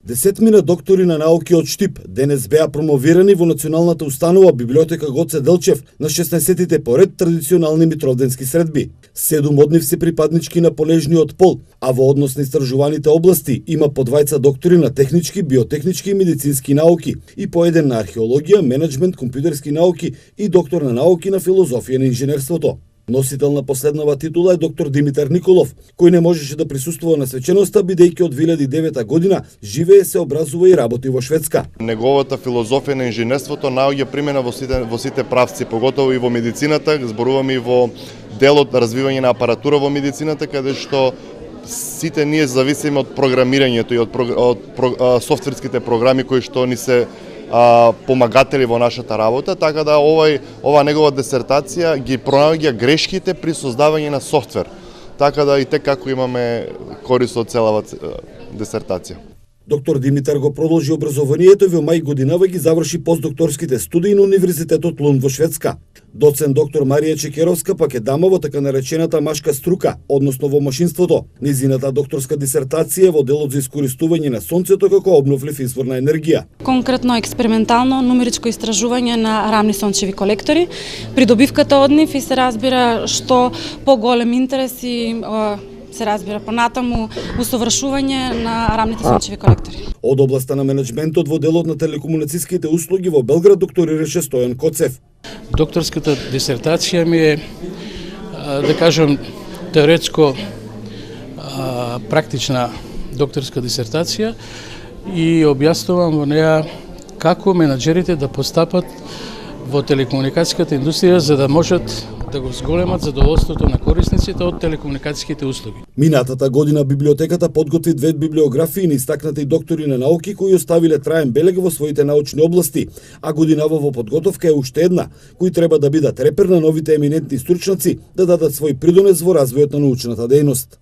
Десетмина доктори на науки од Штип денес беа промовирани во Националната установа Библиотека Гоце Делчев на 16-тите поред традиционални митровденски средби. 7 од нив се припаднички на понежниот пол, а во однос на истражуваните области има по 2 доктори на технички, биотехнички и медицински науки и по 1 на археологија, менеджмент, компјутерски науки и доктор на науки на филозофија на инженерството. Носител на последнава титула е доктор Димитар Николов, кој не можеше да присуствува на свеченоста бидејќи од 2009 година живее, се образува и работи во Шведска. Неговата филозофија на инженерството наоѓа примена во сите правци, поготово и во медицината, зборуваме и во делот на развивање на апаратура во медицината, каде што сите ние зависиме од програмирањето и од софтверските програми кои што ни се помагатели во нашата работа, така да ова негова дисертација ги пронаоѓа грешките при создавање на софтвер. Така да и како имаме корист од целава дисертација. Доктор Димитар го продолжи образованието и во мај годинава ги заврши постдокторските студии на Универзитетот Лунд во Шведска. Доцент доктор Марија Чекеровска пак е дама во така наречената машка струка, односно во машинството. Низината докторска дисертација во делот за искористување на сонцето како обновлив извор на енергија. Конкретно експериментално нумеричко истражување на рамни сончеви колектори, придобивката од нив и се разбира што поголем интерес и се разбира понатаму усовршување на рамните сончеви колектори. Од областа на менеджментот во делот на телекомунициските услуги во Белград докторираше Стојан Коцев. Докторската дисертација ми е, да кажам, теоретско практична докторска дисертација и објаснувам во неа како менаџерите да постапат во телекомуникацијската индустрија за да можат да го зголемат задоволството на корисниците од телекомуникацијските услуги. Минатата година библиотеката подготви 2 библиографии на истакнати доктори на науки кои оставиле траен белег во своите научни области, а годинава во подготовка е уште една, кои треба да бидат репер на новите еминентни стручњаци да дадат свој придонес во развојот на научната дејност.